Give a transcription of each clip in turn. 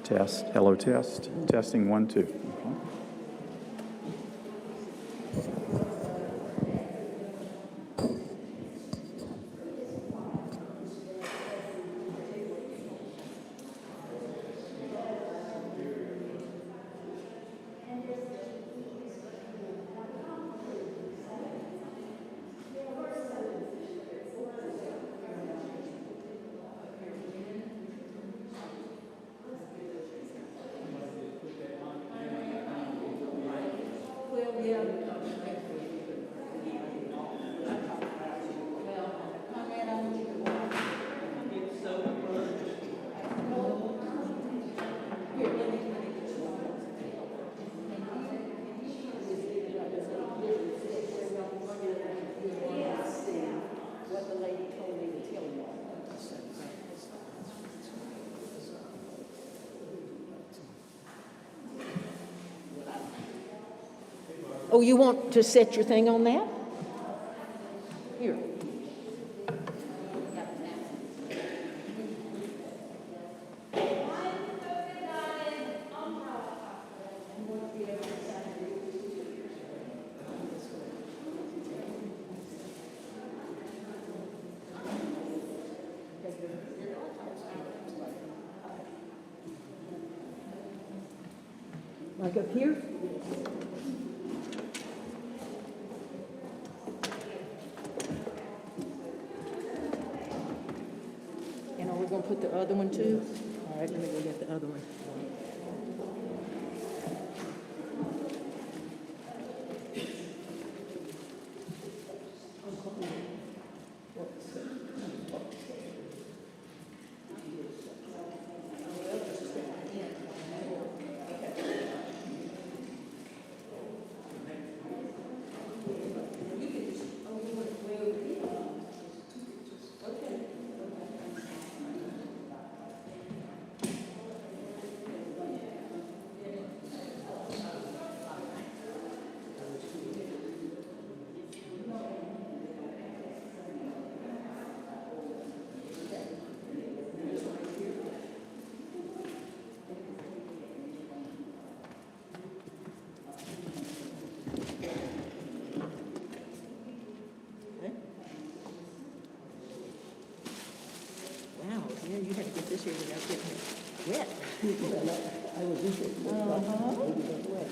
Test. Hello, test. Testing 1, 2. Okay. Oh, you want to set your thing on that? Here. Like up here? And are we going to put the other one too? All right, let me go get the other one. Wow, yeah, you had to get this here without getting it wet. I was interested. Wet.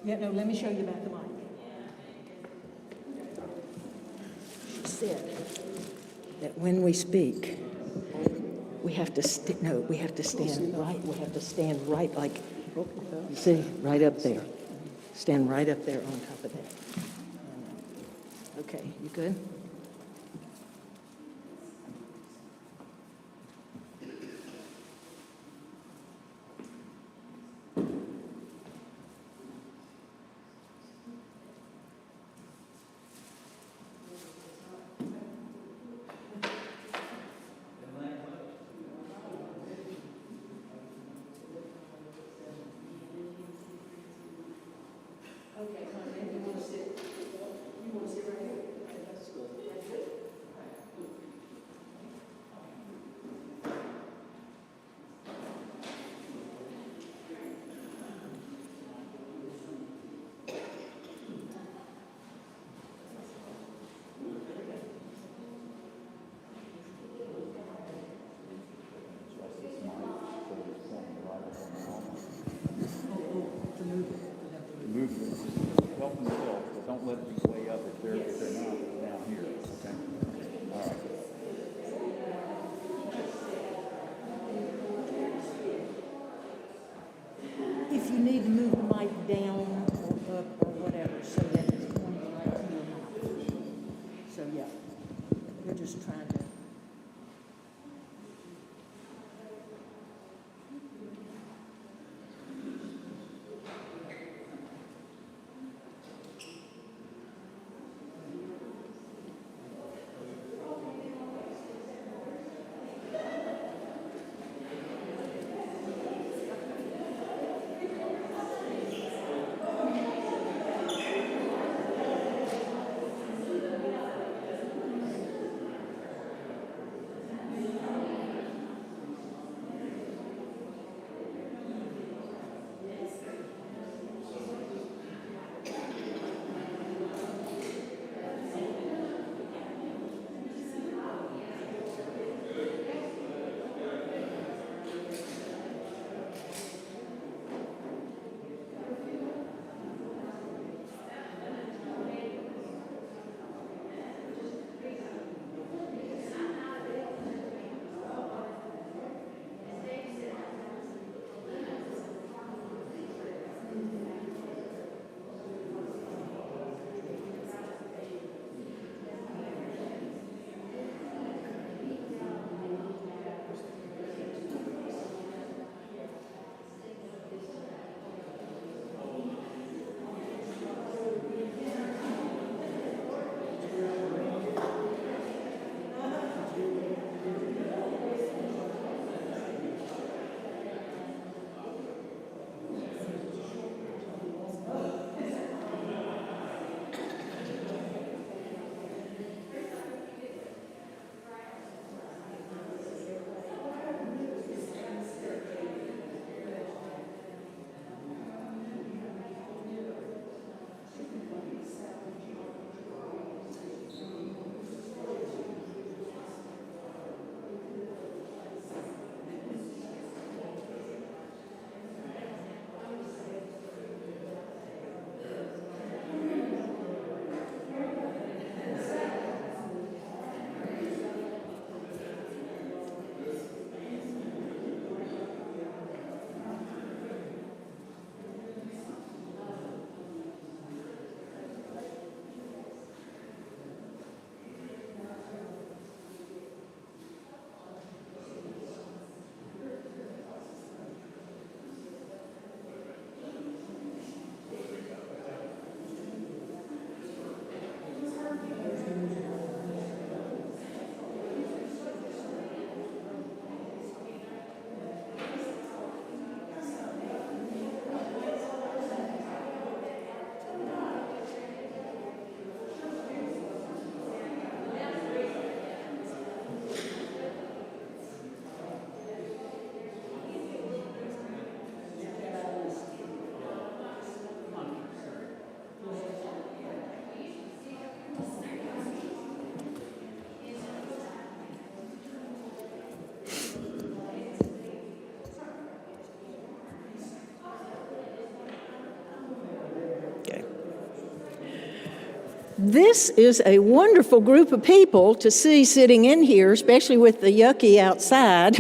Yeah, no, let me show you about the mic. She said that when we speak, we have to stand right. We have to stand right, like, you see, right up there. Stand right up there on top of that. Okay, you good? Okay, honey, you want to sit? You want to sit right here? That's good. That's good. Move it. Help themselves, but don't let it be way up if they're not down here. Okay. All right. If you need to move the mic down or up or whatever, so that it's pointing right to your mouth. So, yeah, we're just trying to. This is a wonderful group of people to see sitting in here, especially with the yucky outside.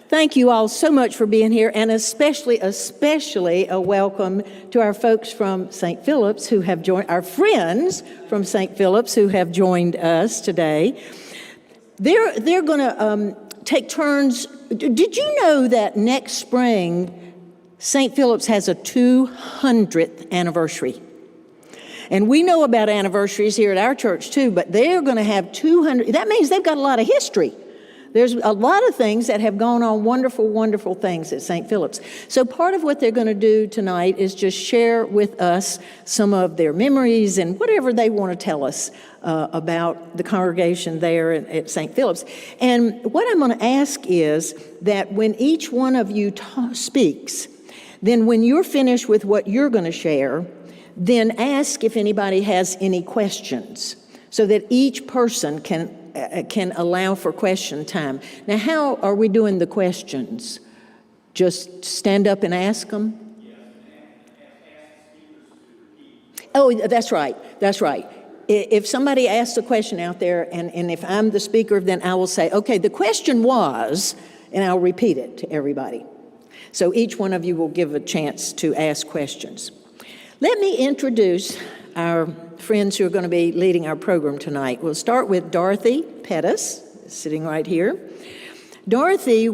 Thank you all so much for being here, and especially a welcome to our folks from St. Philip's who have joined, our friends from St. Philip's who have joined us today. They're going to take turns. Did you know that next spring, St. Philip's has a 200th anniversary? And we know about anniversaries here at our church too, but they're going to have 200. That means they've got a lot of history. There's a lot of things that have gone on, wonderful, wonderful things at St. Philip's. So part of what they're going to do tonight is just share with us some of their memories and whatever they want to tell us about the congregation there at St. Philip's. And what I'm going to ask is that when each one of you speaks, then when you're finished with what you're going to share, then ask if anybody has any questions so that each person can allow for question time. Now, how are we doing the questions? Just stand up and ask them? Oh, that's right. If somebody asks a question out there, and if I'm the speaker, then I will say, okay, the question was, and I'll repeat it to everybody. So each one of you will give a chance to ask questions. Let me introduce our friends who are going to be leading our program tonight. We'll start with Dorothy Pettis, sitting right here. Dorothy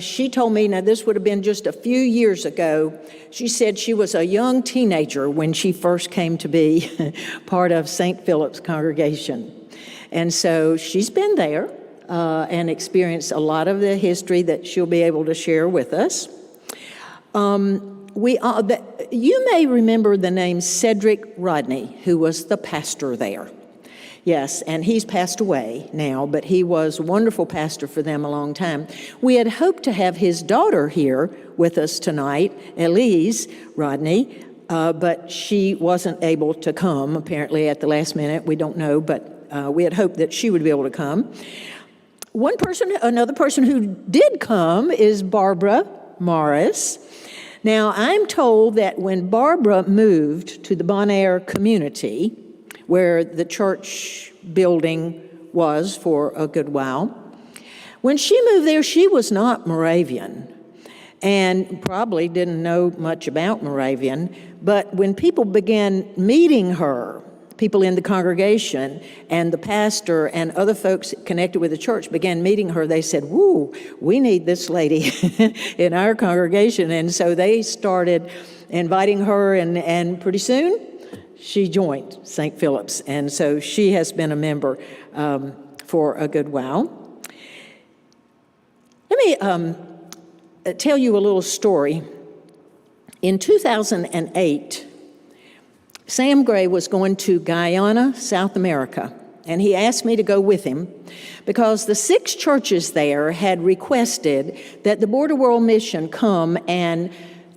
she told me, now this would have been just a few years ago, she said she was a young teenager when she first came to be part of St. Philip's congregation. And so she's been there and experienced a lot of the history that she'll be able to share with us. You may remember the name Cedric Rodney, who was the pastor there. Yes, and he's passed away now, but he was a wonderful pastor for them a long time. We had hoped to have his daughter here with us tonight, Elise Rodney, but she wasn't able to come, apparently at the last minute. We don't know, but we had hoped that she would be able to come. Another person who did come is Barbara Morris. Now, I'm told that when Barbara moved to the Bon Air community, where the church building was for a good while, when she moved there, she was not Moravian and probably didn't know much about Moravian, but when people began meeting her, people in the congregation and the pastor and other folks connected with the church began meeting her, they said, "Woo, we need this lady in our congregation." And so they started inviting her, and pretty soon she joined St. Philip's. And so she has been a member for a good while. Let me tell you a little story. In 2008, Sam Gray was going to Guyana, South America, and he asked me to go with him because the 6 churches there had requested that the Border World Mission come and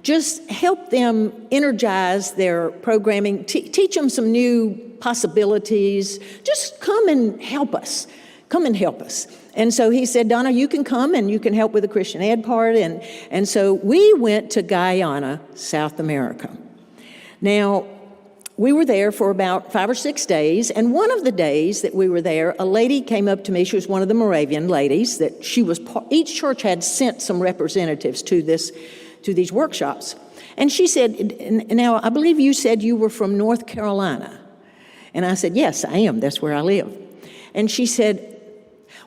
just help them energize their programming, teach them some new possibilities. Just come and help us. Come and help us. And so he said, "Donna, you can come and you can help with the Christian Ed part." And so we went to Guyana, South America. Now, we were there for about 5 or 6 days, and one of the days that we were there, a lady came up to me. She was one of the Moravian ladies that each church had sent some representatives to these workshops. And she said, "Now, I believe you said you were from North Carolina." And I said, "Yes, I am. That's where I live." And she said,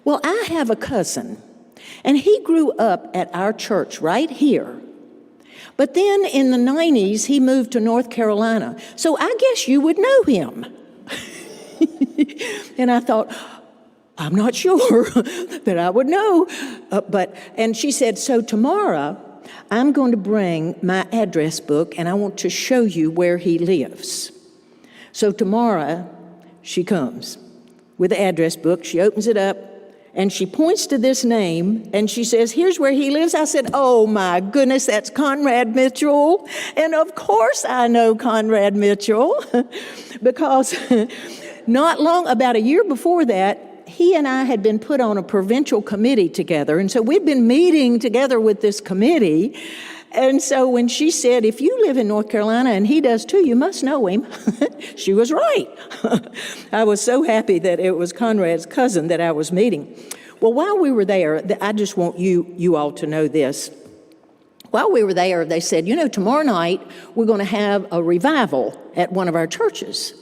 "Well, I have a cousin, and he grew up at our church right here. But then in the 90s, he moved to North Carolina. So I guess you would know him." And I thought, I'm not sure that I would know. And she said, "So tomorrow, I'm going to bring my address book, and I want to show you where he lives." So tomorrow, she comes with the address book. She opens it up, and she points to this name, and she says, "Here's where he lives." I said, "Oh my goodness, that's Conrad Mitchell." And of course I know Conrad Mitchell because about a year before that, he and I had been put on a provincial committee together. And so we'd been meeting together with this committee And so when she said, if you live in North Carolina and he does too, you must know him, she was right. I was so happy that it was Conrad's cousin that I was meeting. Well, while we were there, I just want you all to know this. While we were there, they said, tomorrow night we're going to have a revival at one of our churches.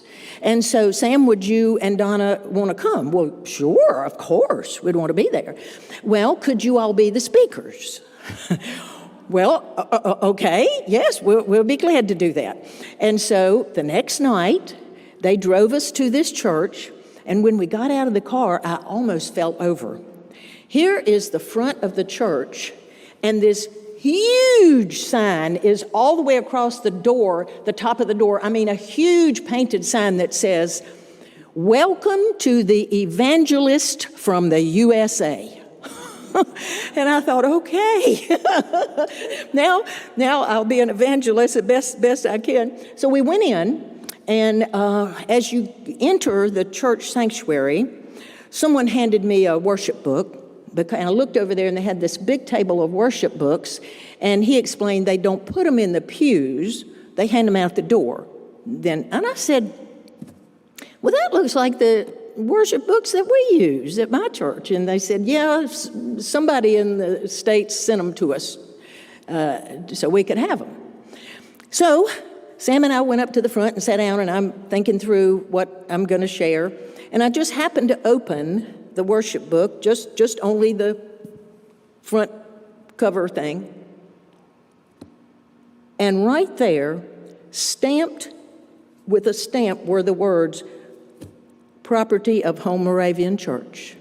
And so, Sam, would you and Donna want to come? Well, sure, of course, we'd want to be there. Well, could you all be the speakers? Well, okay, yes, we'll be glad to do that. And so the next night, they drove us to this church, and when we got out of the car, I almost fell over. Here is the front of the church, and this huge sign is all the way across the door, the top of the door. I mean, a huge painted sign that says, "Welcome to the evangelist from the USA." And I thought, okay, now I'll be an evangelist as best I can. So we went in, and as you enter the church sanctuary, someone handed me a worship book, and I looked over there, and they had this big table of worship books, and he explained they don't put them in the pews, they hand them out the door. And I said, well, that looks like the worship books that we use at my church. And they said, yeah, somebody in the States sent them to us so we could have them. So Sam and I went up to the front and sat down, and I'm thinking through what I'm going to share. And I just happened to open the worship book, just only the front cover thing. And right there, stamped with a stamp, were the words, "Property of Home Moravian Church."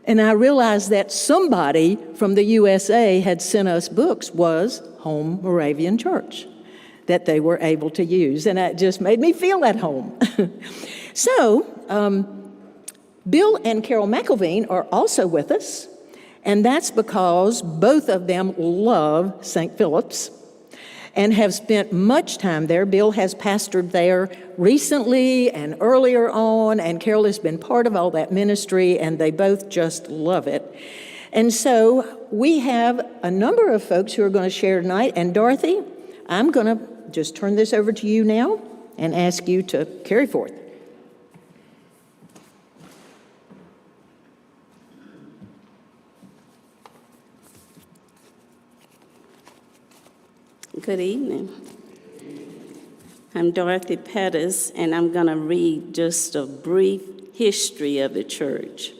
And I realized that somebody from the USA had sent us books, was Home Moravian Church, that they were able to use. And that just made me feel at home. So, Bill and Carol Mcaveene are also with us, and that's because both of them love St. Philip's and have spent much time there. Bill has pastored there recently and earlier on, and Carol has been part of all that ministry, and they both just love it. And so we have a number of folks who are going to share tonight, and Dorothy, I'm going to just turn this over to you now and ask you to carry forth. Good evening. I'm Dorothy Pettis, and I'm going to read just a brief history of the church.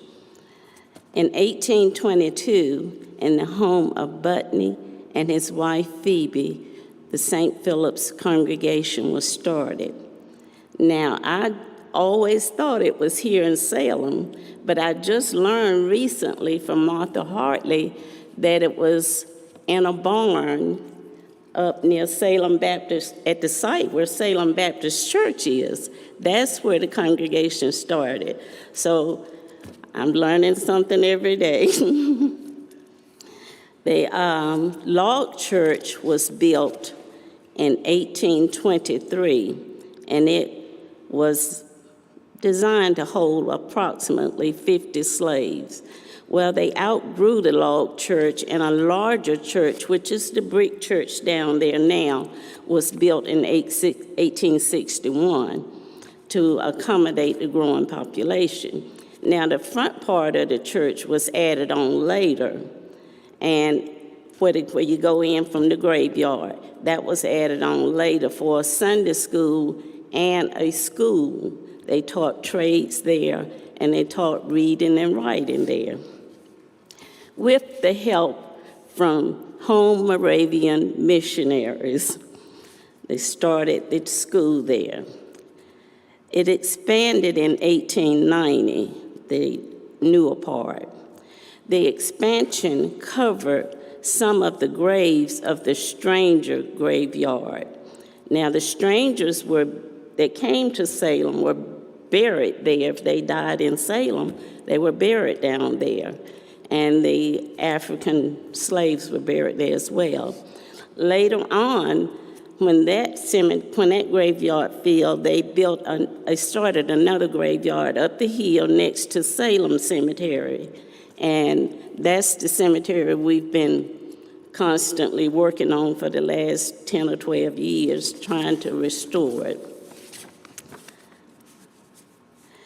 In 1822, in the home of Butney and his wife Phoebe, the St. Philip's congregation was started. Now, I always thought it was here in Salem, but I just learned recently from Martha Hartley that it was in a barn up near Salem Baptist, at the site where Salem Baptist Church is. That's where the congregation started. So I'm learning something every day. The log church was built in 1823, and it was designed to hold approximately 50 slaves. Well, they outgrew the log church, and a larger church, which is the brick church down there now, was built in 1861 to accommodate the growing population. Now, the front part of the church was added on later, and where you go in from the graveyard, that was added on later for a Sunday school and a school. They taught trades there, and they taught reading and writing there. With the help from home Moravian missionaries, they started the school there. It expanded in 1890, the newer part. The expansion covered some of the graves of the stranger graveyard. Now, the strangers that came to Salem were buried there. If they died in Salem, they were buried down there. And the African slaves were buried there as well. Later on, when that graveyard filled, they started another graveyard up the hill next to Salem Cemetery. And that's the cemetery we've been constantly working on for the last 10 or 12 years, trying to restore it.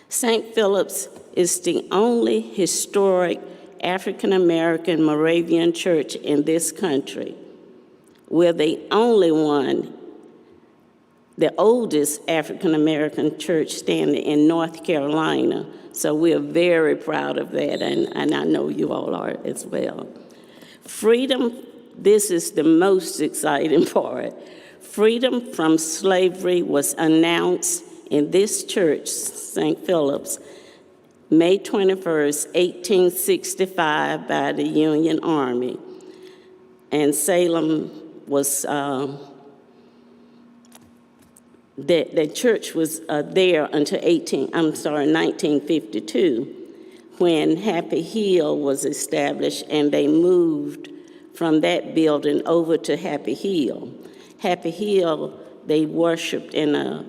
St. Philip's is the only historic African-American Moravian church in this country. We're the only one, the oldest African-American church standing in North Carolina. So we're very proud of that, and I know you all are as well. Freedom, this is the most exciting part. Freedom from slavery was announced in this church, St. Philip's, May 21st, 1865, by the Union Army. And Salem was, the church was there until 1952, when Happy Hill was established, and they moved from that building over to Happy Hill. Happy Hill, they worshiped in a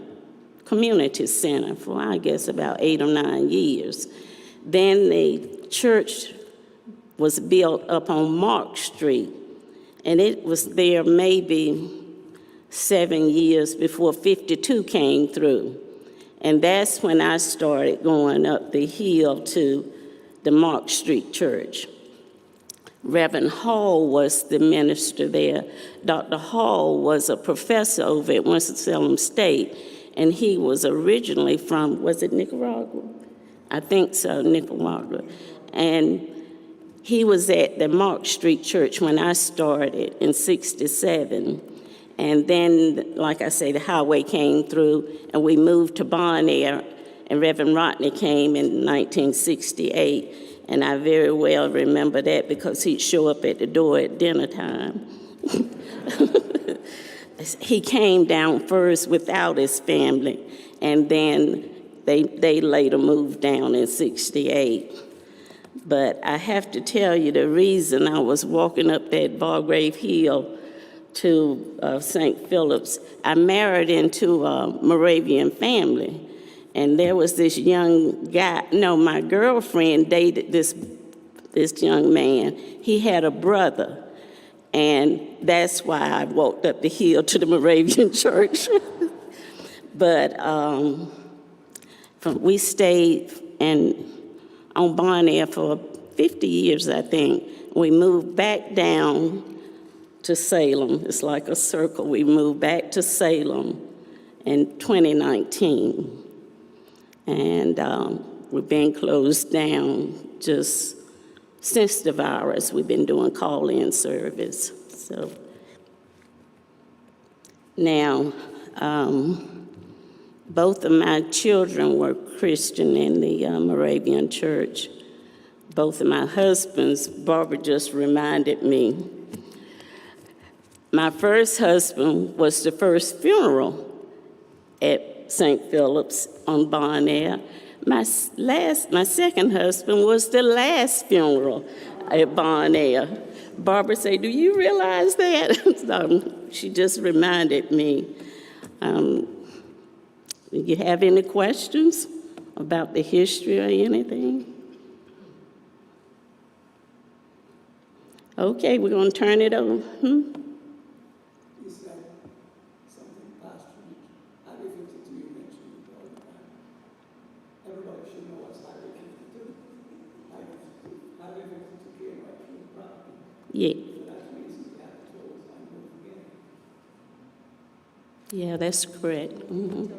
community center for, I guess, about 8 or 9 years. Then the church was built up on Mark Street, and it was there maybe 7 years before 52 came through. And that's when I started going up the hill to the Mark Street Church. Reverend Hall was the minister there. Dr. Hall was a professor over at Winston-Salem State, and he was originally from, was it Nicaragua? I think so, Nicaragua. And he was at the Mark Street Church when I started in '67. And then, like I say, the highway came through, and we moved to Bon Air, and Reverend Rodney came in 1968. And I very well remember that because he'd show up at the door at dinner time. He came down first without his family, and then they later moved down in '68. But I have to tell you, the reason I was walking up that Bargrave Hill to St. Philip's, I married into a Moravian family, and there was this young guy, no, my girlfriend dated this young man. He had a brother, and that's why I walked up the hill to the Moravian church. But we stayed on Bon Air for 50 years, I think. We moved back down to Salem. It's like a circle. We moved back to Salem in 2019. And we've been closed down just since the virus. We've been doing call-in service. So now, both of my children were Christian in the Moravian church. Both of my husbands, Barbara just reminded me, my first husband was the first funeral at St. Philip's on Bon Air. My second husband was the last funeral at Bon Air. Barbara said, "Do you realize that?" So she just reminded me. Do you have any questions about the history or anything? Okay, we're going to turn it over. You said something last week. Highway 52, you mentioned it all the time. Everybody should know what's Highway 52. Highway 52 came right through the property. Yeah. So that's the reason we have to close on move again. Yeah, that's correct. Mhm.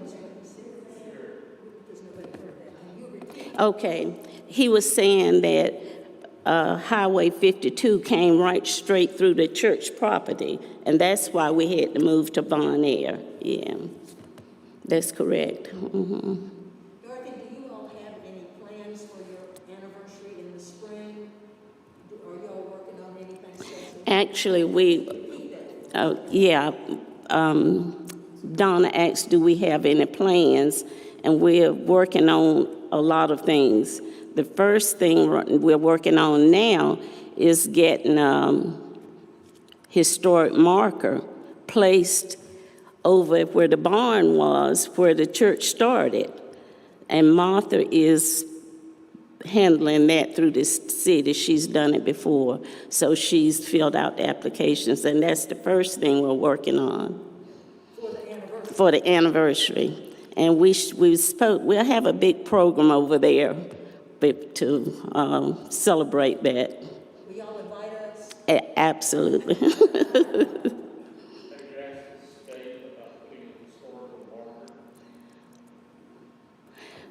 Okay, he was saying that Highway 52 came right straight through the church property, and that's why we had to move to Bon Air. Yeah, that's correct. Mhm. Dorothy, do you all have any plans for your anniversary in the spring? Are you all working on anything special? Actually, Donna asked, do we have any plans? And we're working on a lot of things. The first thing we're working on now is getting historic marker placed over where the barn was, where the church started. And Martha is handling that through the city. She's done it before. So she's filled out the applications, and that's the first thing we're working on. For the anniversary. And we'll have a big program over there to celebrate that. Will y'all invite us? Absolutely.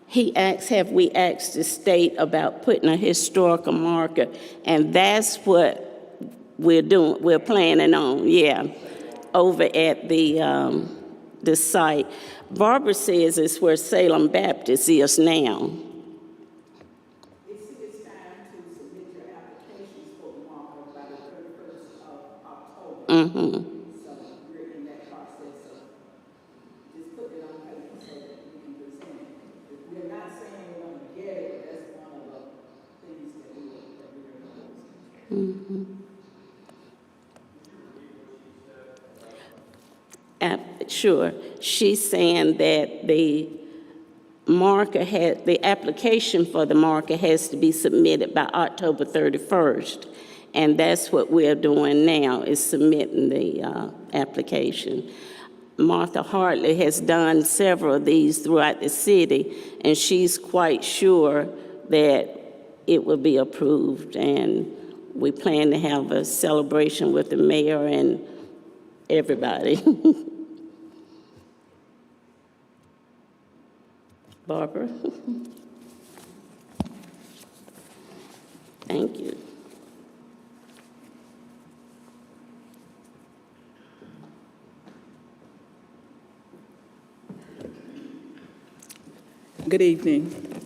He asked, have we asked the state about putting a historical marker? And that's what we're doing, we're planning on, yeah, over at the site. Barbara says it's where Salem Baptist is now. It's time to submit your applications for the marker by the 31st of October. Mm-hmm. So we're in that process of just putting it on paper so that we can present it. We're not saying we're going to get it, but that's one of the things that we're proposing. Mm-hmm. Sure. She's saying that the application for the marker has to be submitted by October 31st. And that's what we're doing now, is submitting the application. Martha Hartley has done several of these throughout the city, and she's quite sure that it will be approved. And we plan to have a celebration with the mayor and everybody. Barbara? Thank you. Good evening.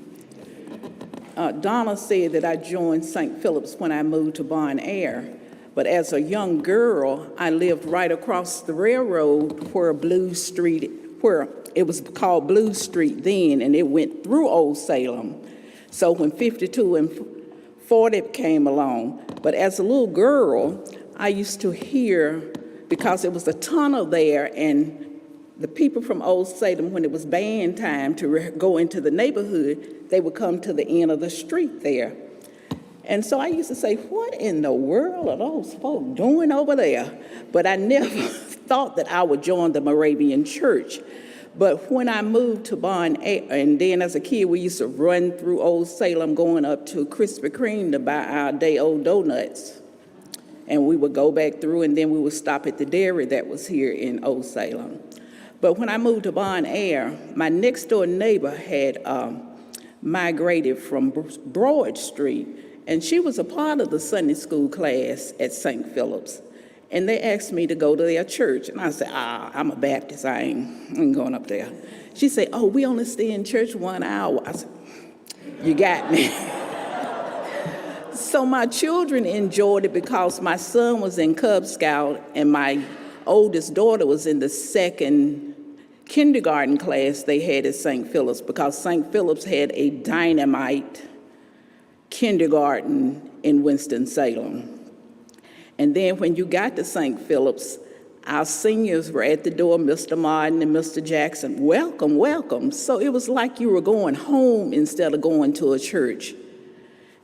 Donna said that I joined St. Philip's when I moved to Bon Air, but as a young girl, I lived right across the railroad where it was called Blue Street then, and it went through Old Salem. So when 52 and 40 came along, but as a little girl, I used to hear, because it was a tunnel there, and the people from Old Salem, when it was band time to go into the neighborhood, they would come to the end of the street there. And so I used to say, what in the world are those folk doing over there? But I never thought that I would join the Moravian church. But when I moved to Bon Air, and then as a kid, we used to run through Old Salem going up to Krispy Kreme to buy our day-old donuts. And we would go back through, and then we would stop at the dairy that was here in Old Salem. But when I moved to Bon Air, my next-door neighbor had migrated from Broad Street, and she was a part of the Sunday school class at St. Philip's. And they asked me to go to their church. And I said, I'm a Baptist. I ain't going up there. She said, oh, we only stay in church 1 hour. I said, you got me. So my children enjoyed it because my son was in Cub Scout and my oldest daughter was in the second kindergarten class they had at St. Philip's, because St. Philip's had a dynamite kindergarten in Winston-Salem. And then when you got to St. Philip's, our seniors were at the door, Mr. Martin and Mr. Jackson, welcome, welcome. So it was like you were going home instead of going to a church.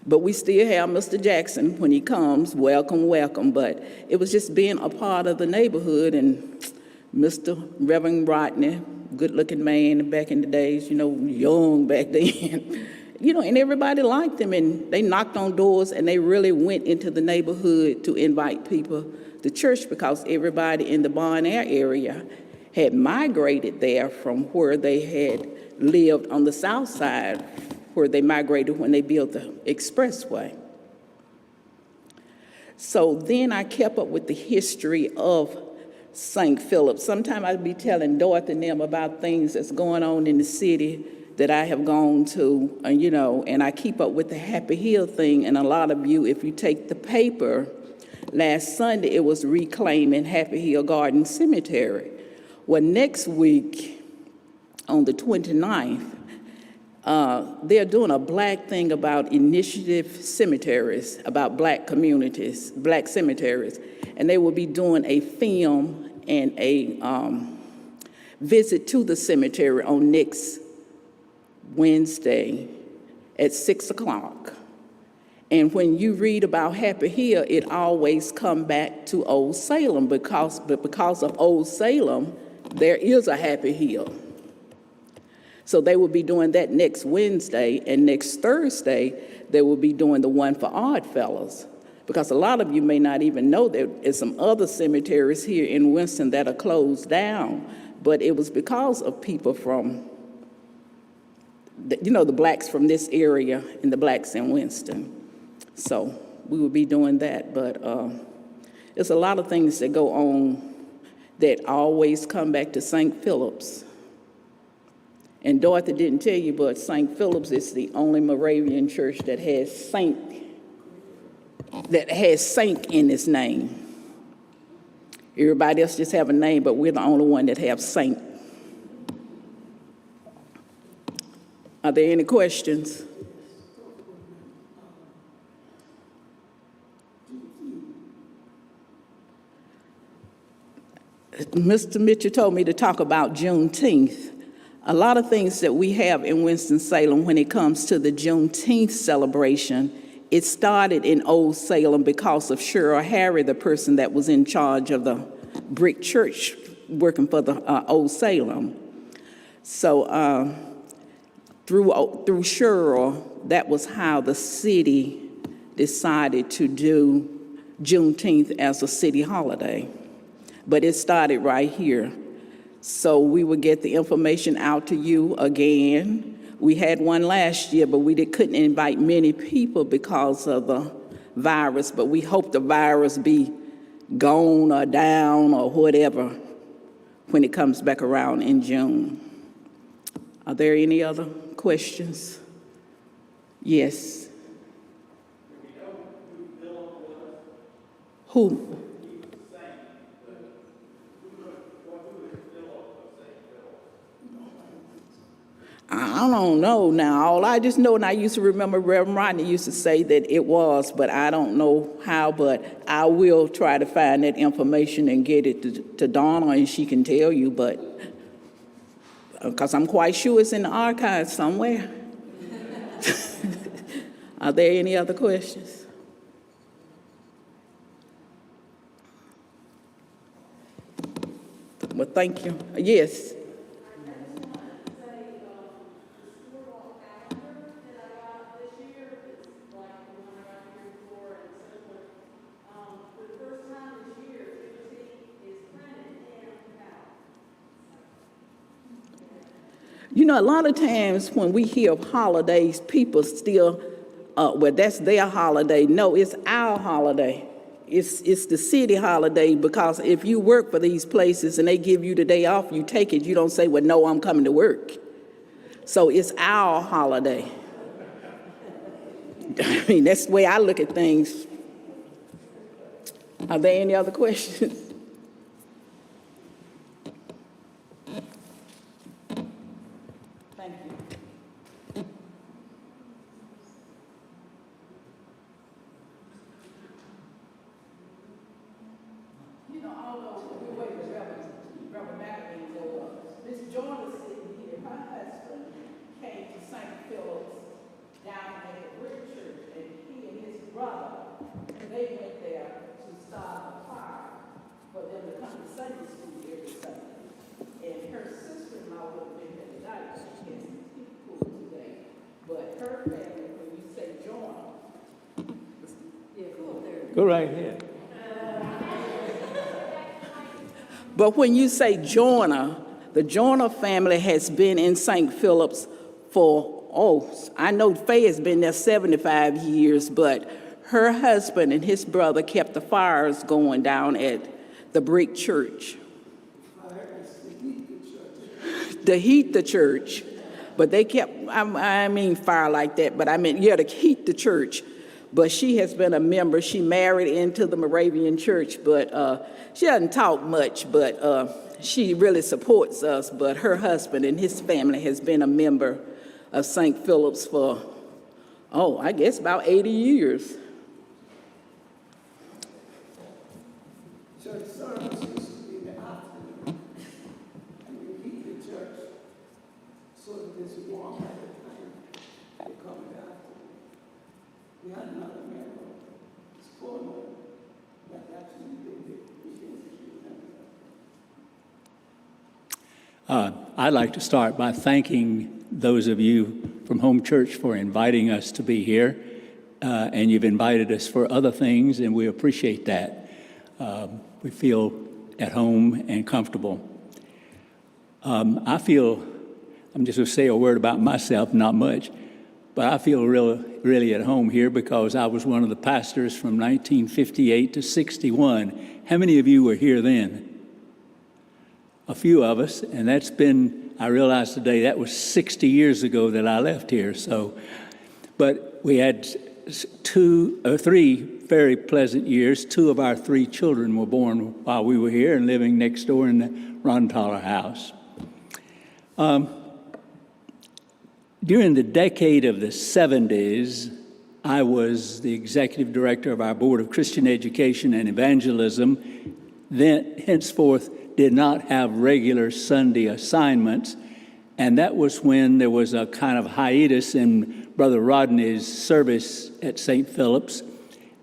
But we still have Mr. Jackson when he comes, welcome, welcome. But it was just being a part of the neighborhood, and Mr. Reverend Rodney, good-looking man back in the days, young back then. And everybody liked them, and they knocked on doors, and they really went into the neighborhood to invite people to church, because everybody in the Bon Air area had migrated there from where they had lived on the south side, where they migrated when they built the expressway. So then I kept up with the history of St. Philip's. Sometimes I'd be telling Dorothy and them about things that's going on in the city that I have gone to, and I keep up with the Happy Hill thing. And a lot of you, if you take the paper, last Sunday it was reclaiming Happy Hill Garden Cemetery. Well, next week, on the 29th, they're doing a black thing about initiative cemeteries, about black communities, black cemeteries. And they will be doing a film and a visit to the cemetery on next Wednesday at 6 o'clock. And when you read about Happy Hill, it always come back to Old Salem because of Old Salem, there is a Happy Hill. So they will be doing that next Wednesday, and next Thursday, they will be doing the one for Oddfellows. Because a lot of you may not even know there is some other cemeteries here in Winston that are closed down, but it was because of people from, the blacks from this area and the blacks in Winston. So we will be doing that, but there's a lot of things that go on that always come back to St. Philip's. And Dorothy didn't tell you, but St. Philip's is the only Moravian church that has saint in its name. Everybody else just have a name, but we're the only one that have saint. Are there any questions? Mr. Mitchell told me to talk about Juneteenth. A lot of things that we have in Winston-Salem when it comes to the Juneteenth celebration, it started in Old Salem because of Cheryl Harry, the person that was in charge of the brick church working for the Old Salem. So through Cheryl, that was how the city decided to do Juneteenth as a city holiday. But it started right here. So we will get the information out to you again. We had one last year, but we couldn't invite many people because of the virus, but we hope the virus be gone or down or whatever when it comes back around in June. Are there any other questions? Yes. Who? I don't know now. All I just know, and I used to remember Reverend Rodney used to say that it was, but I don't know how, but I will try to find that information and get it to Donna, and she can tell you, but because I'm quite sure it's in the archives somewhere. Are there any other questions? Well, thank you. Yes. You know, a lot of times when we hear of holidays, people still, well, that's their holiday. No, it's our holiday. It's the city holiday, because if you work for these places and they give you the day off, you take it. You don't say, well, no, I'm coming to work. So it's our holiday. I mean, that's the way I look at things. Are there any other questions? Go right ahead. But when you say Joyner, the Joyner family has been in St. Philip's for, I know Faye has been there 75 years, but her husband and his brother kept the fires going down at the brick church. To heat the church. But they kept, I mean fire like that, but I mean, yeah, to heat the church. But she has been a member. She married into the Moravian church, but she doesn't talk much, but she really supports us. But her husband and his family has been a member of St. Philip's for, I guess about 80 years. Church service used to be in the afternoon, and we heat the church so that it's warm at the time they come down. I'd like to start by thanking those of you from Home Church for inviting us to be here. And you've invited us for other things, and we appreciate that. We feel at home and comfortable. I'm just going to say a word about myself, not much, but I feel really at home here because I was one of the pastors from 1958 to 61. How many of you were here then? A few of us, and that's been, I realized today, that was 60 years ago that I left here. But we had 2 or 3 very pleasant years. 2 of our 3 children were born while we were here and living next door in the Rontaler house. During the decade of the 70s, I was the executive director of our Board of Christian Education and Evangelism, then henceforth did not have regular Sunday assignments, and that was when there was a kind of hiatus in Brother Rodney's service at St. Philip's,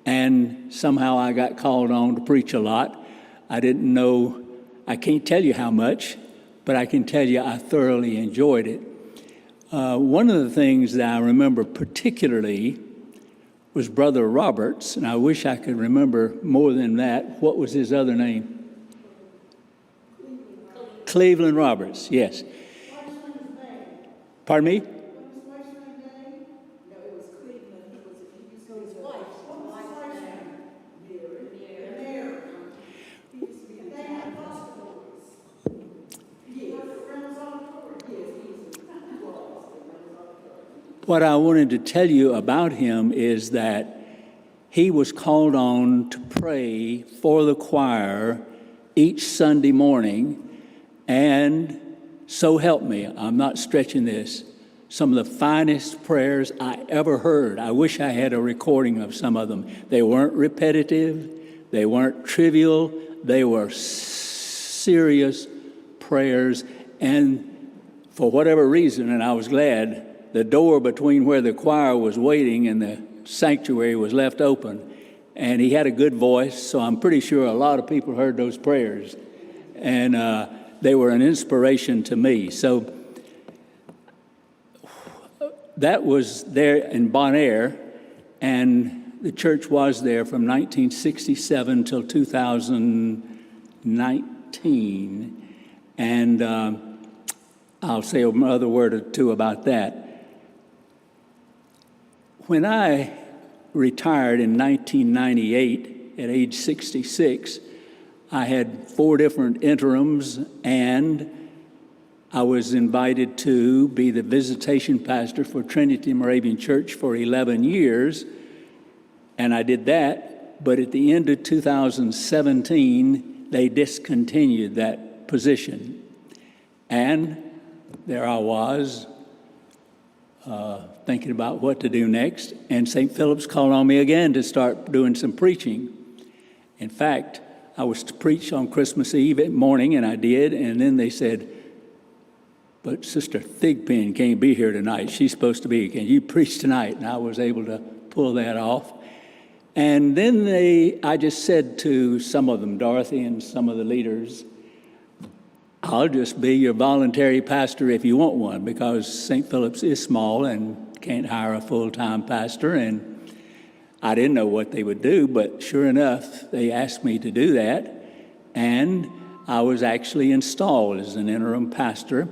and somehow I got called on to preach a lot. I didn't know, I can't tell you how much, but I can tell you I thoroughly enjoyed it. One of the things that I remember particularly was Brother Roberts, and I wish I could remember more than that. What was his other name? Cleveland Roberts, yes. Pardon me? What I wanted to tell you about him is that he was called on to pray for the choir each Sunday morning, and so help me, I'm not stretching this, some of the finest prayers I ever heard. I wish I had a recording of some of them. They weren't repetitive, they weren't trivial, they were serious prayers, and for whatever reason, and I was glad, the door between where the choir was waiting and the sanctuary was left open. And he had a good voice, so I'm pretty sure a lot of people heard those prayers. And they were an inspiration to me. So that was there in Bon Air, and the church was there from 1967 till 2019. And I'll say another word or two about that. When I retired in 1998 at age 66, I had 4 different interims, and I was invited to be the visitation pastor for Trinity Moravian Church for 11 years, and I did that, but at the end of 2017, they discontinued that position. And there I was, thinking about what to do next, and St. Philip's called on me again to start doing some preaching. In fact, I was to preach on Christmas Eve morning, and I did, and then they said, but Sister Thigpen can't be here tonight. She's supposed to be. Can you preach tonight? And I was able to pull that off. And then I just said to some of them, Dorothy and some of the leaders, I'll just be your voluntary pastor if you want one, because St. Philip's is small and can't hire a full-time pastor. And I didn't know what they would do, but sure enough, they asked me to do that. And I was actually installed as an interim pastor.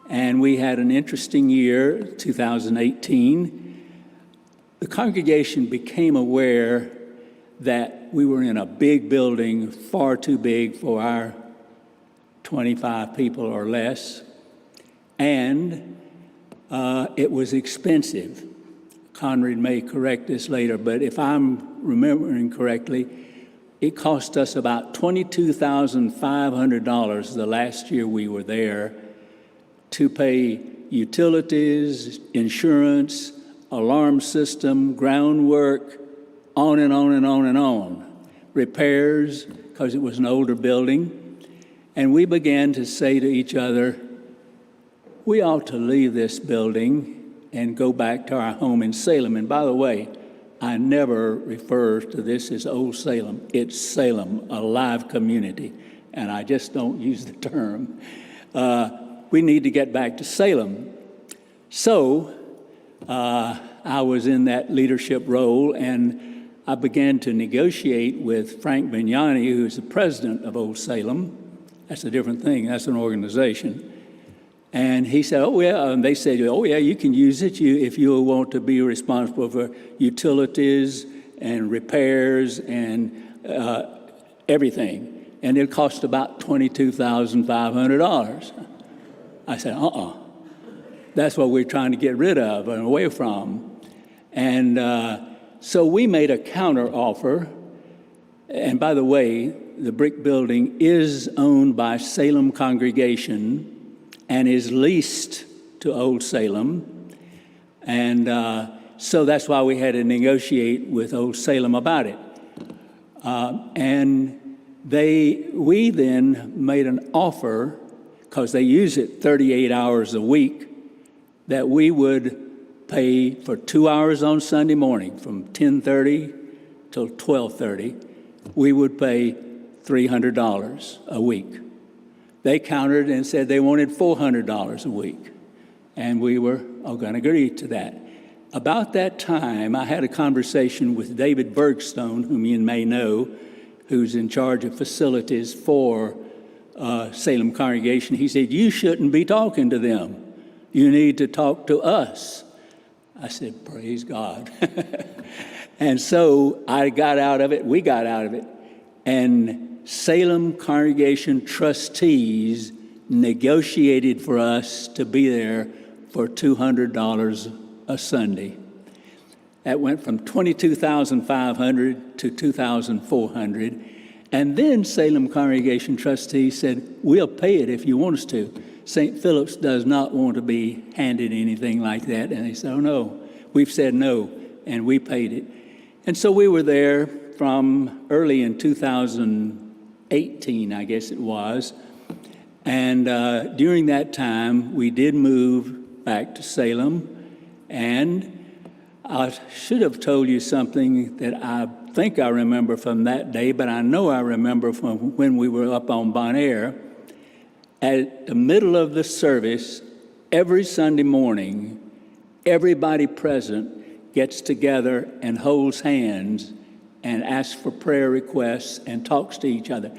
And we had an interesting year, 2018. The congregation became aware that we were in a big building, far too big for our 25 people or less, and it was expensive. Conrad may correct this later, but if I'm remembering correctly, it cost us about $22,500 the last year we were there to pay utilities, insurance, alarm system, groundwork, on and on and on and on. Repairs, because it was an older building. And we began to say to each other, we ought to leave this building and go back to our home in Salem. And by the way, I never refer to this as Old Salem. It's Salem, a live community. And I just don't use the term. we need to get back to Salem. So I was in that leadership role, and I began to negotiate with Frank Vignani, who's the president of Old Salem. That's a different thing. That's an organization. And he said, oh, yeah. And they said, oh, yeah, you can use it if you want to be responsible for utilities and repairs and everything. And it cost about $22,500. I said, that's what we're trying to get rid of and away from. And so we made a counter offer. And by the way, the brick building is owned by Salem Congregation and is leased to Old Salem. And so that's why we had to negotiate with Old Salem about it. And we then made an offer, because they use it 38 hours a week, that we would pay for 2 hours on Sunday morning from 10:30 till 12:30. We would pay $300 a week. They countered and said they wanted $400 a week, and we were all going to agree to that. About that time, I had a conversation with David Bergstone, whom you may know, who's in charge of facilities for Salem Congregation. He said, you shouldn't be talking to them. You need to talk to us. I said, praise God. And so I got out of it, we got out of it, and Salem Congregation trustees negotiated for us to be there for $200 a Sunday. That went from $22,500 to $2,400. And then Salem Congregation trustees said, we'll pay it if you want us to. St. Philip's does not want to be handed anything like that. And they said, oh, no, we've said no, and we paid it. And so we were there from early in 2018, I guess it was. And during that time, we did move back to Salem. And I should have told you something that I think I remember from that day, but I know I remember from when we were up on Bon Air. At the middle of the service, every Sunday morning, everybody present gets together and holds hands and asks for prayer requests and talks to each other.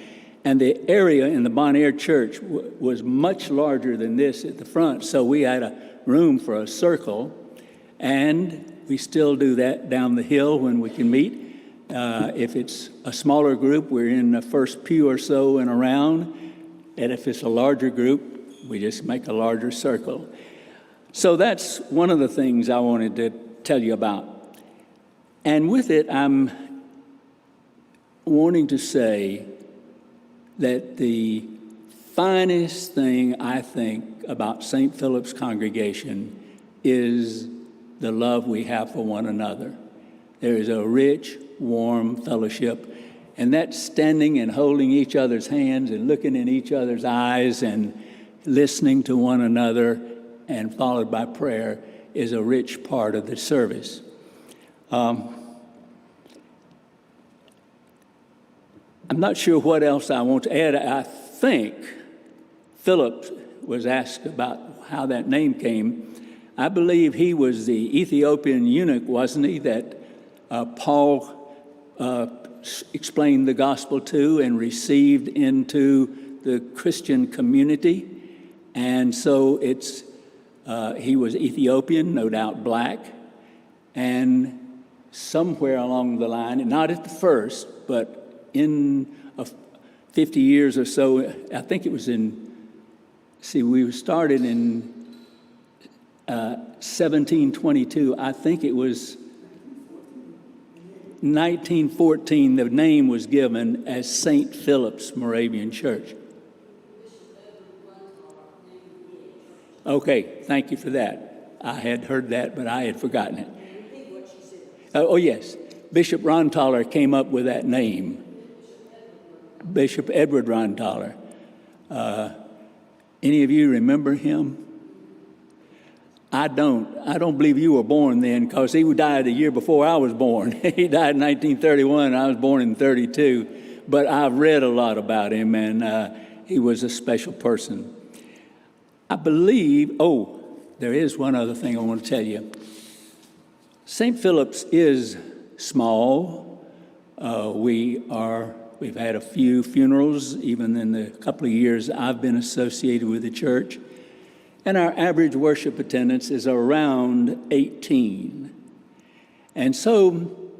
And the area in the Bon Air Church was much larger than this at the front, so we had a room for a circle, and we still do that down the hill when we can meet. If it's a smaller group, we're in the first pew or so and around. And if it's a larger group, we just make a larger circle. So that's one of the things I wanted to tell you about. And with it, I'm wanting to say that the finest thing I think about St. Philip's congregation is the love we have for one another. There is a rich, warm fellowship, and that standing and holding each other's hands and looking in each other's eyes and listening to one another and followed by prayer is a rich part of the service. I'm not sure what else I want to add. I think Philip was asked about how that name came. I believe he was the Ethiopian eunuch, wasn't he, that Paul explained the gospel to and received into the Christian community. And so he was Ethiopian, no doubt black, and somewhere along the line, not at the first, but in 50 years or so, I think it was we started in 1722. I think it was 1914, the name was given as St. Philip's Moravian Church. Okay, thank you for that. I had heard that, but I had forgotten it. Oh, yes. Bishop Rontaler came up with that name. Bishop Edward Rontaler. Any of you remember him? I don't believe you were born then, because he died a year before I was born. He died in 1931, and I was born in 32. But I've read a lot about him, and he was a special person. I believe, oh, there is one other thing I want to tell you. St. Philip's is small. We've had a few funerals, even in the couple of years I've been associated with the church. And our average worship attendance is around 18. And so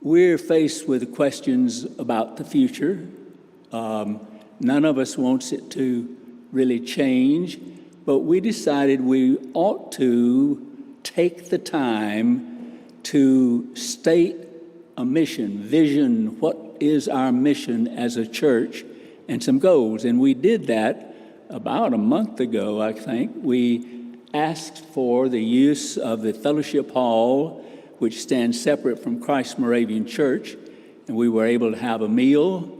we're faced with questions about the future. None of us wants it to really change, but we decided we ought to take the time to state a mission, vision, what is our mission as a church, and some goals. And we did that about a month ago, I think. We asked for the use of the fellowship hall, which stands separate from Christ Moravian Church, and we were able to have a meal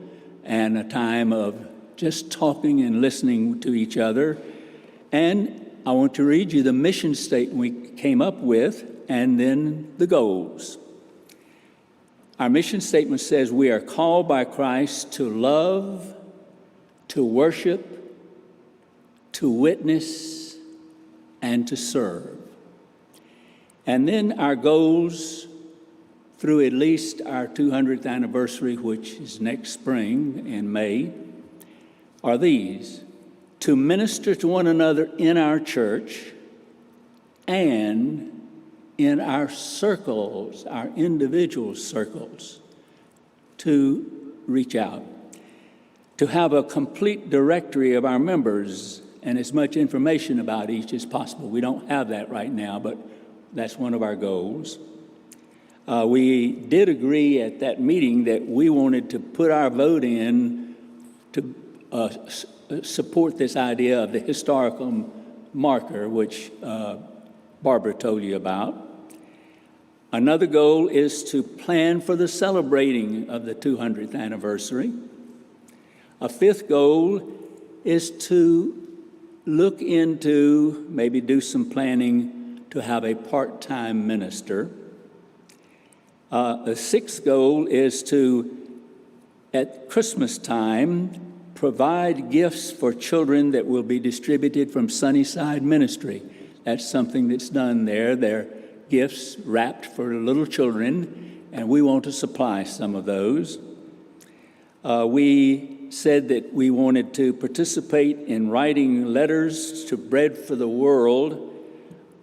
and a time of just talking and listening to each other. And I want to read you the mission statement we came up with, and then the goals. Our mission statement says, we are called by Christ to love, to worship, to witness, and to serve. And then our goals through at least our 200th anniversary, which is next spring in May, are these: to minister to one another in our church and in our circles, our individual circles, to reach out, to have a complete directory of our members and as much information about each as possible. We don't have that right now, but that's one of our goals. We did agree at that meeting that we wanted to put our vote in to support this idea of the historical marker, which Barbara told you about. Another goal is to plan for the celebrating of the 200th anniversary. A fifth goal is to look into, maybe do some planning to have a part-time minister. The sixth goal is to, at Christmas time, provide gifts for children that will be distributed from Sunnyside Ministry. That's something that's done there. They're gifts wrapped for little children, and we want to supply some of those. We said that we wanted to participate in writing letters to Bread for the World,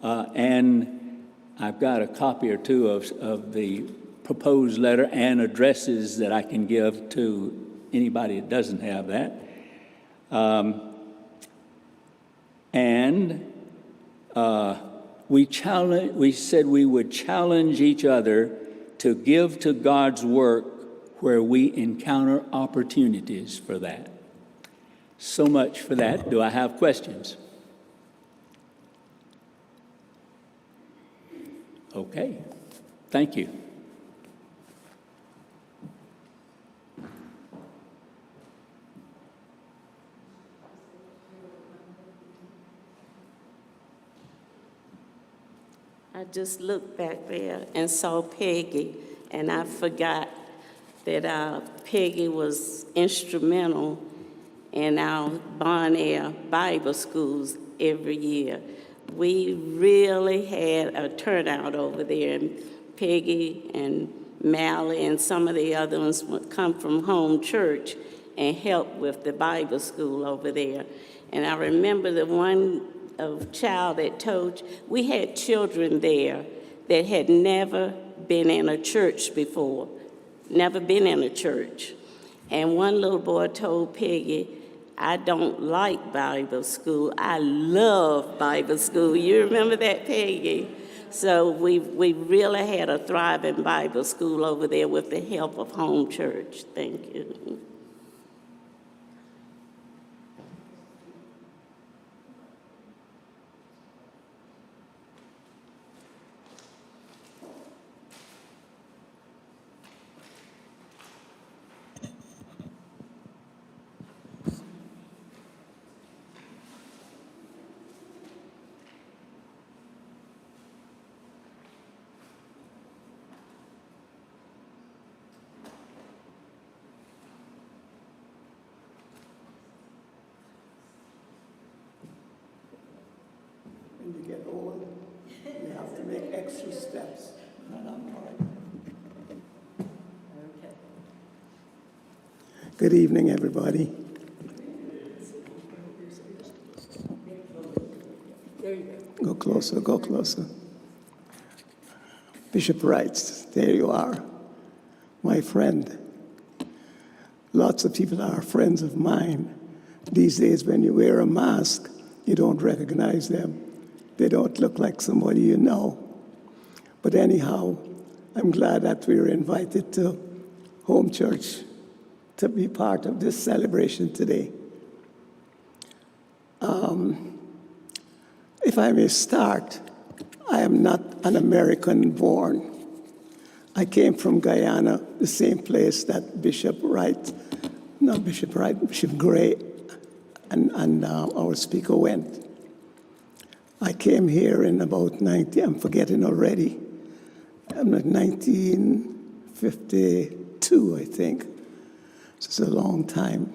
and I've got a copy or two of the proposed letter and addresses that I can give to anybody that doesn't have that. We said we would challenge each other to give to God's work where we encounter opportunities for that. So much for that. Do I have questions? Okay. Thank you. I just looked back there and saw Peggy, and I forgot that Peggy was instrumental in our Bon Air Bible schools every year. We really had a turnout over there, and Peggy and Mally and some of the other ones would come from home church and help with the Bible school over there. And I remember the one child that told, we had children there that had never been in a church before, never been in a church. And one little boy told Peggy, I don't like Bible school, I love Bible school. You remember that, Peggy? So we really had a thriving Bible school over there with the help of home church. Thank you. when you get old, you have to make extra steps. And I'm all right. Okay. Good evening, everybody. There you go. Go closer, go closer. Bishop writes, there you are, my friend. Lots of people are friends of mine. These days, when you wear a mask, you don't recognize them. They don't look like somebody you know. But anyhow, I'm glad that we were invited to Home Church to be part of this celebration today. If I may start, I am not an American born. I came from Guyana, the same place that Bishop Gray and our speaker went. I came here in about 1952, I think. It's a long time.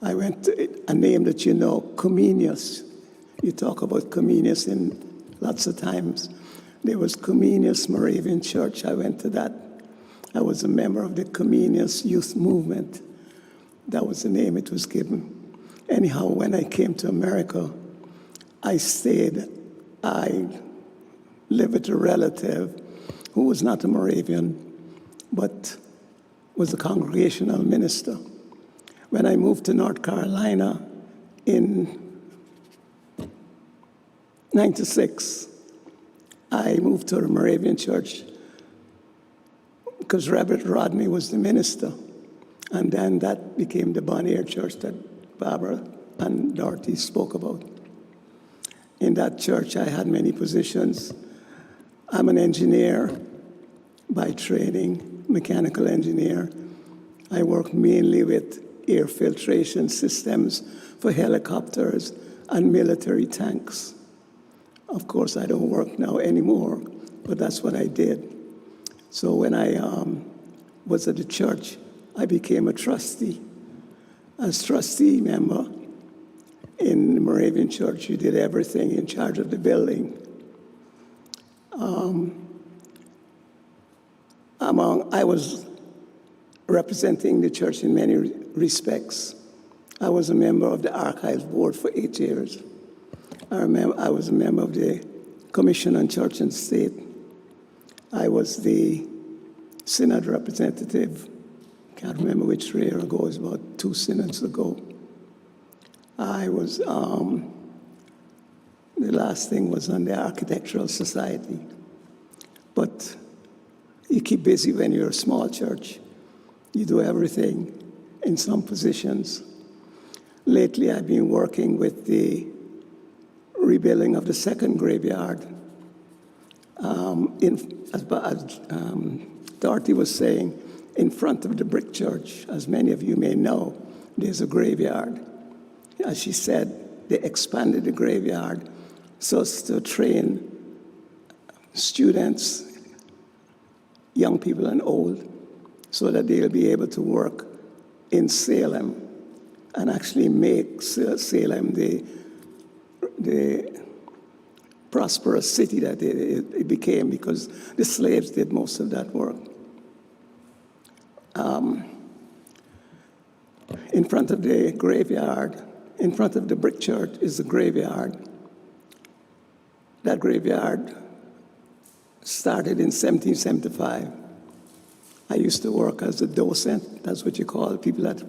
I went to a name that you know, Comenius. You talk about Comenius in lots of times. There was Comenius Moravian Church. I went to that. I was a member of the Comenius Youth Movement. That was the name it was given. Anyhow, when I came to America, I lived with a relative who was not a Moravian, but was a congregational minister. When I moved to North Carolina in 96, I moved to a Moravian church because Reverend Rodney was the minister. And then that became the Bon Air Church that Barbara and Dorothy spoke about. In that church, I had many positions. I'm an engineer by training, mechanical engineer. I work mainly with air filtration systems for helicopters and military tanks. Of course, I don't work now anymore, but that's what I did. So when I was at the church, I became a trustee. As trustee member in the Moravian Church, you did everything in charge of the building. I was representing the church in many respects. I was a member of the Archives Board for 8 years. I was a member of the Commission on Church and State. I was the synod representative. Can't remember which year ago, it was about 2 synods ago. I was, the last thing was on the Architectural Society. But you keep busy when you're a small church. You do everything in some positions. Lately, I've been working with the rebuilding of the second graveyard. As Dorothy was saying, in front of the brick church, as many of you may know, there's a graveyard. As she said, they expanded the graveyard so as to train students, young people and old, so that they'll be able to work in Salem and actually make Salem the prosperous city that it became, because the slaves did most of that work. In front of the graveyard, in front of the brick church is the graveyard. That graveyard started in 1775. I used to work as a docent. That's what you call people that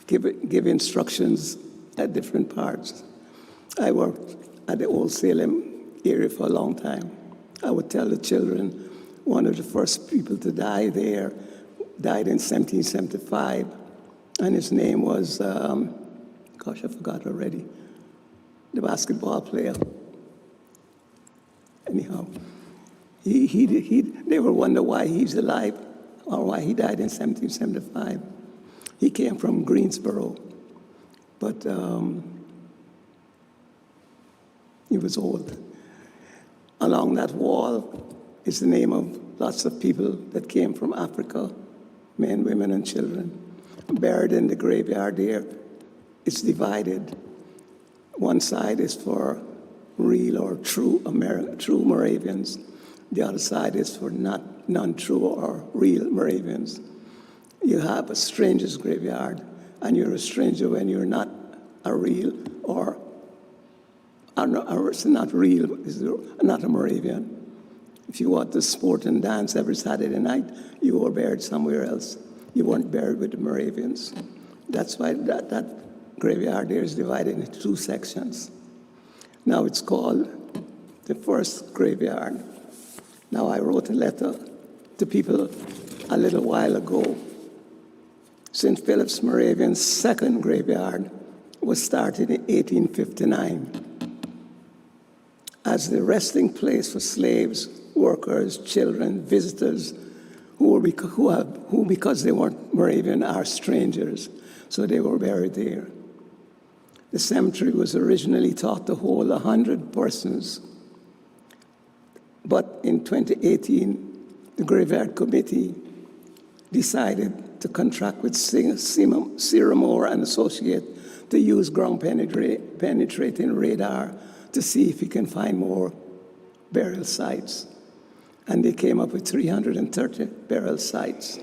give instructions at different parts. I worked at the Old Salem area for a long time. I would tell the children, one of the first people to die there died in 1775, and his name was, gosh, I forgot already, the basketball player. Anyhow, they will wonder why he's alive or why he died in 1775. He came from Greensboro, but he was old. Along that wall is the name of lots of people that came from Africa, men, women, and children, buried in the graveyard there. It's divided. One side is for real or true true Moravians. The other side is for non-true or real Moravians. You have a stranger's graveyard, and you're a stranger when you're not a real or it's not real, is not a Moravian. If you want to sport and dance every Saturday night, you were buried somewhere else. You weren't buried with the Moravians. That's why that graveyard there is divided into two sections. Now it's called the first graveyard. Now I wrote a letter to people a little while ago. St. Philip's Moravian's second graveyard was started in 1859 as the resting place for slaves, workers, children, visitors who, because they weren't Moravian, are strangers. So they were buried there. The cemetery was originally thought to hold 100 persons. But in 2018, the Graveyard Committee decided to contract with Sierramore and Associates to use ground penetrating radar to see if we can find more burial sites. And they came up with 330 burial sites.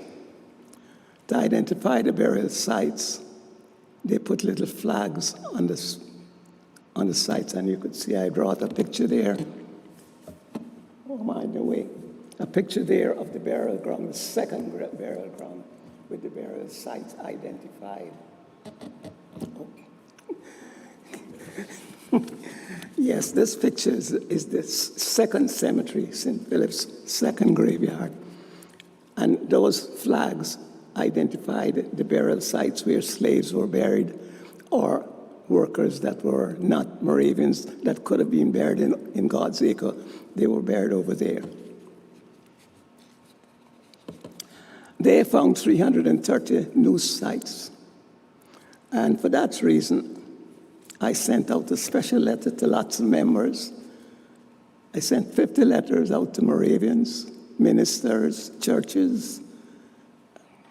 To identify the burial sites, they put little flags on the sites, and you could see I brought a picture there. Oh, mind the way. A picture there of the burial ground, the second burial ground, with the burial sites identified. Yes, this picture is the second cemetery, St. Philip's second graveyard. And those flags identified the burial sites where slaves were buried or workers that were not Moravians that could have been buried in God's acre. They were buried over there. They found 330 new sites. And for that reason, I sent out a special letter to lots of members. I sent 50 letters out to Moravians, ministers, churches,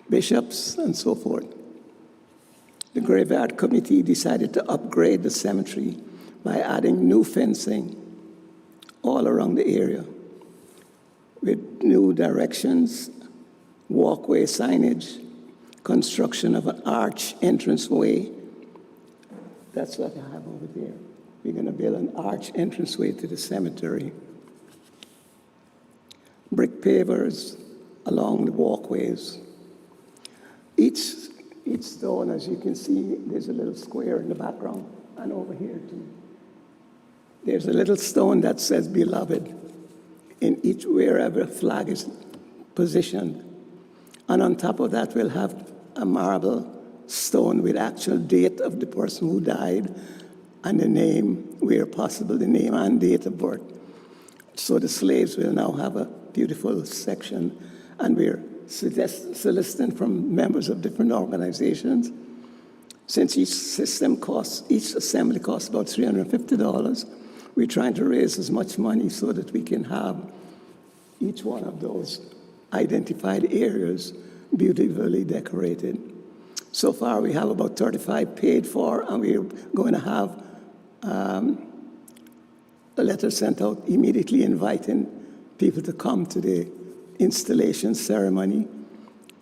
bishops, and so forth. The Graveyard Committee decided to upgrade the cemetery by adding new fencing all around the area with new directions, walkway signage, construction of an arch entranceway. That's what I have over there. We're going to build an arch entranceway to the cemetery. Brick pavers along the walkways. Each stone, as you can see, there's a little square in the background, and over here too. There's a little stone that says "Beloved" in each, wherever a flag is positioned. And on top of that, we'll have a marble stone with actual date of the person who died and the name, where possible, the name and date of birth. So the slaves will now have a beautiful section, and we're soliciting from members of different organizations. Since each assembly costs about $350, we're trying to raise as much money so that we can have each one of those identified areas beautifully decorated. So far, we have about 35 paid for, and we're going to have a letter sent out immediately inviting people to come to the installation ceremony.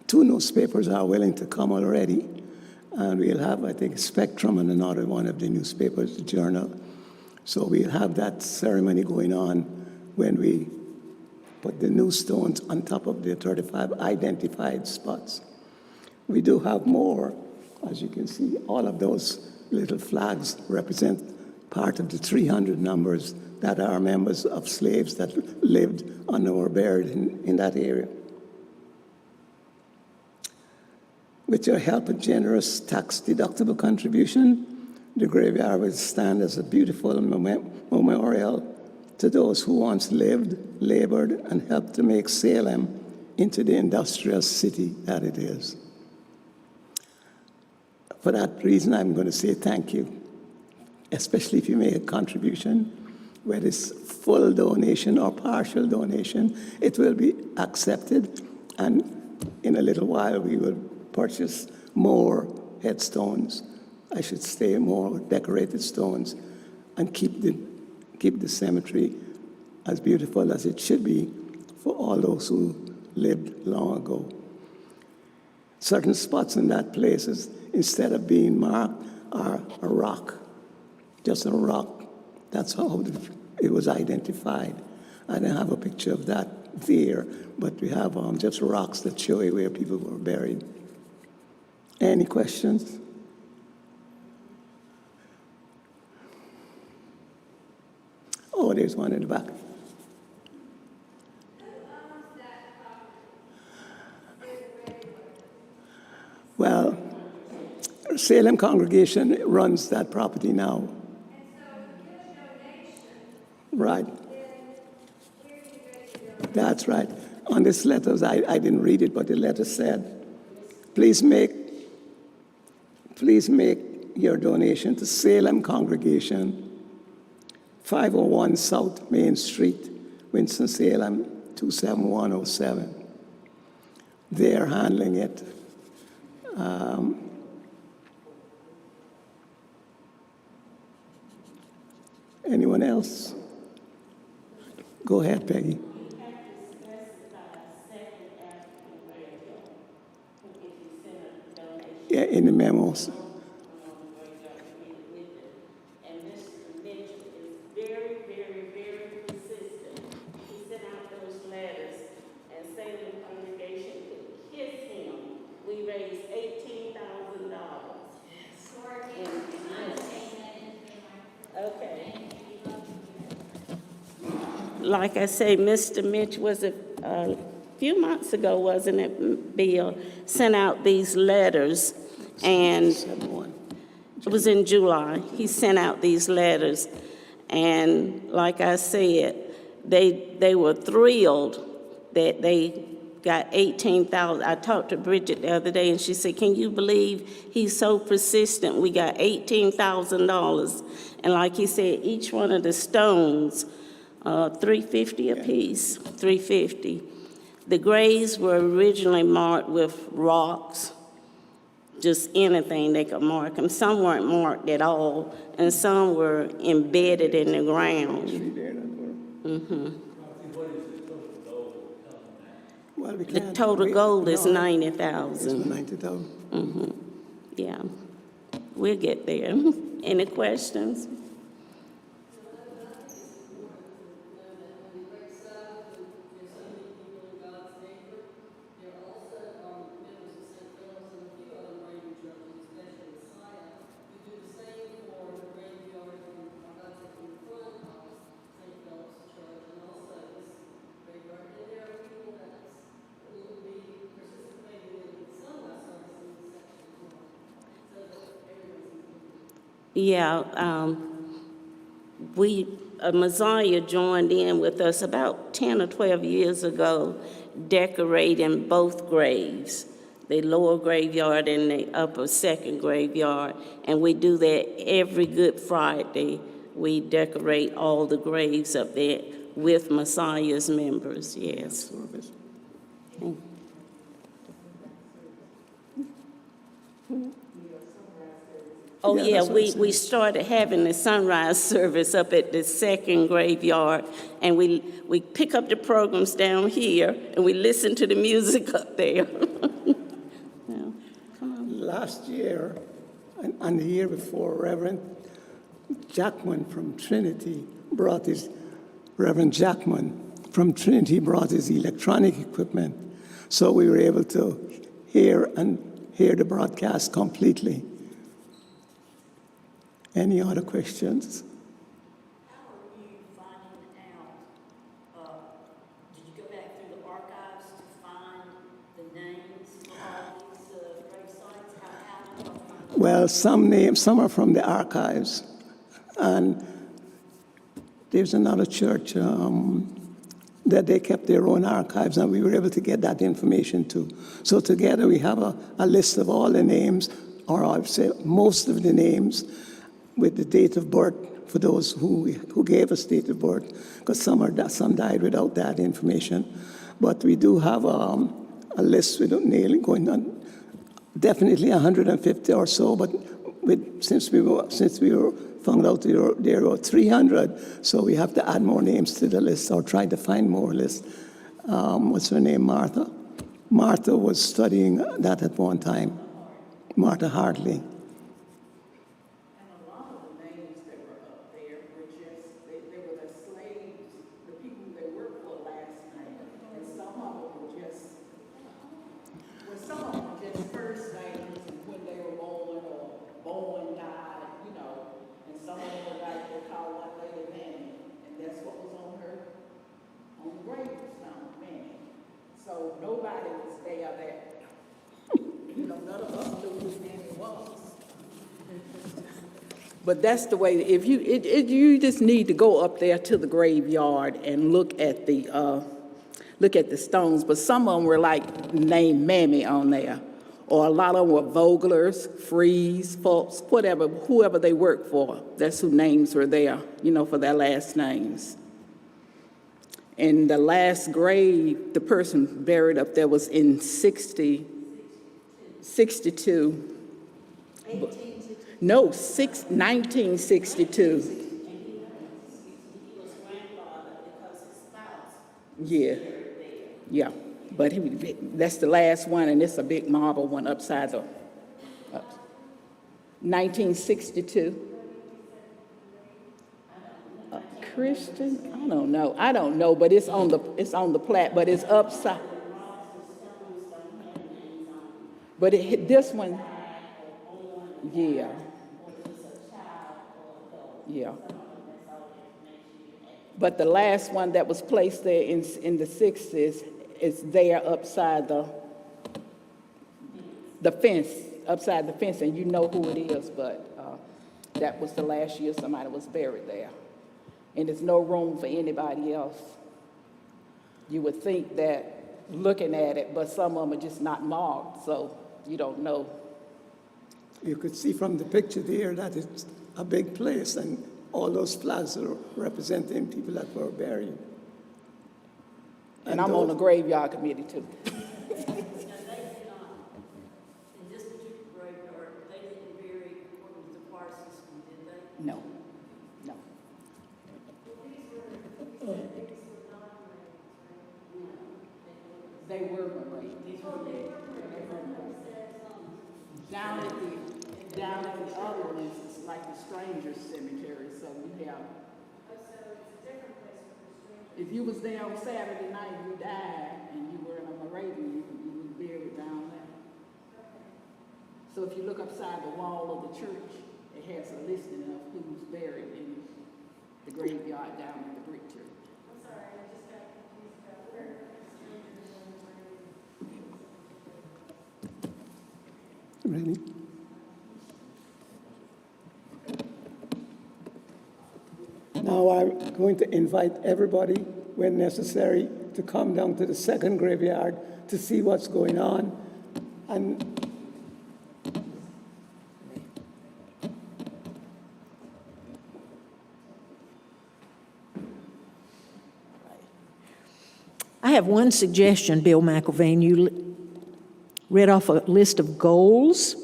2 newspapers are willing to come already, and we'll have, I think, Spectrum and another one of the newspapers, the Journal. So we'll have that ceremony going on when we put the new stones on top of the 35 identified spots. We do have more. As you can see, all of those little flags represent part of the 300 numbers that are members of slaves that lived and were buried in that area. With your help and generous tax-deductible contribution, the graveyard will stand as a beautiful memorial to those who once lived, labored, and helped to make Salem into the industrial city that it is. For that reason, I'm going to say thank you, especially if you make a contribution, whether it's full donation or partial donation. It will be accepted, and in a little while, we will purchase more headstones. I should say more decorated stones and keep the cemetery as beautiful as it should be for all those who lived long ago. Certain spots in that place, instead of being marked, are a rock, just a rock. That's how it was identified. I don't have a picture of that there, but we have just rocks that show you where people were buried. Any questions? Oh, there's one in the back. Well, Salem congregation runs that property now. Right. That's right. On this letter, I didn't read it, but the letter said, please make your donation to Salem congregation, 501 South Main Street, Winston-Salem, 27107. They're handling it. Anyone else? Go ahead, Peggy. Yeah, in the memos. And Mr. Mitchell is very, very, very persistent. He sent out those letters, and Salem congregation could kiss him. We raised $18,000. Okay. Like I say, Mr. Mitch was a few months ago, wasn't it, Bill, sent out these letters, and 71. it was in July. He sent out these letters, and like I said, they were thrilled that they got 18,000. I talked to Bridget the other day, and she said, "Can you believe he's so persistent? We got $18,000." And like he said, each one of the stones, $350 a piece, $350. The graves were originally marked with rocks, just anything they could mark them. Some weren't marked at all, and some were embedded in the ground. Well, we The can't- total we- gold is no, 90,000. It's 90,000. Yeah, we'll get there. Any questions? Yeah, Messiah joined in with us about 10 or 12 years ago, decorating both graves, the lower graveyard and the upper second graveyard, and we do that every Good Friday. We decorate all the graves up there with Messiah's members, yes. Oh, Yeah, yeah, that's what I'm we started having the sunrise service up at the second graveyard, and we pick up the programs down here, and we listen to the music up there. Yeah, come on. Last year, and the year before, Reverend Jackman from Trinity brought his electronic equipment, so we were able to hear the broadcast completely. Any other questions? How are you finding out, did you go back through the archives to find the names for all these grave sites? How did you find them? Well, some are from the archives, and there's another church that they kept their own archives, and we were able to get that information too. So together we have a list of all the names, or I'd say most of the names, with the date of birth for those who gave us date of birth, because some died without that information. But we do have a list without nearly going on, definitely 150 or so. But since we were found out there were 300, so we have to add more names to the list or try to find more lists. What's her name, Martha? Martha was studying that at one time, Martha Hartley. And a lot of the names that were up there were just, they were the slaves, the people they worked for last name. And some of them were just, some of them were just first names when they were born or born, died, you know. And some of them were like they call one lady Mammy. And that's what was on her, on the gravestone, Mammy. So nobody was there that, you know, none of us knew who Mammy was. But that's the way, if you, you just need to go up there to the graveyard and look at the stones. But some of them were like named Mammy on there. Or a lot of them were Vogelers, Freeze, Fultz, whatever, whoever they worked for. That's who names were there, you know, for their last names. And the last grave, the person buried up there was in 62. No, 1962. Yeah, yeah. But that's the last one, and it's a big marble one upside the, 1962. Christian? I don't know, but it's on the plat, but it's upside. But this one, yeah. Yeah. But the last one that was placed there in the 60s is there upside the fence, and you know who it is, but that was the last year somebody was buried there. And there's no room for anybody else. You would think that looking at it, but some of them are just not marked, so you don't know. You could see from the picture there that it's a big place, and all those flags are representing people that were buried. And I'm on the graveyard committee too. In this particular graveyard, they didn't bury according to the choir system, did they? No. They were married. Down at the other ones, it's like the Strangers Cemetery, so we have. If you was there on Saturday night, you died, and you were in a Moravian, you was buried down there. So if you look upside the wall of the church, it has a listing of who's buried in the graveyard down in the brick church. I'm sorry, I just got confused about where Really? Now I'm going to invite everybody, when necessary, to come down to the second graveyard to see what's going on. And I have one suggestion, Bill Mcaveene. You read off a list of goals.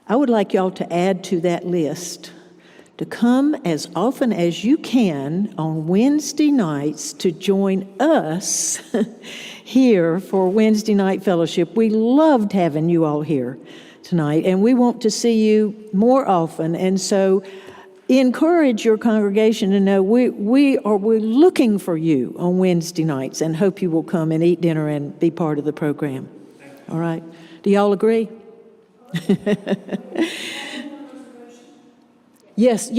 I would like y'all to add to that list to come as often as you can on Wednesday nights to join us here for Wednesday night fellowship. We loved having you all here tonight, and we want to see you more often. And so encourage your congregation to know we're looking for you on Wednesday nights, and hope you will come and eat dinner and be part of the program. All right? Do y'all agree? Yes.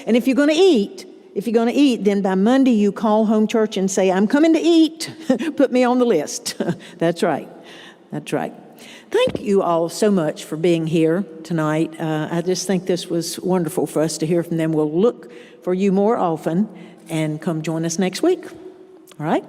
And if you're going to eat, then by Monday you call home church and say, I'm coming to eat. Put me on the list. That's right. Thank you all so much for being here tonight. I just think this was wonderful for us to hear from them. We'll look for you more often, and come join us next week. All right?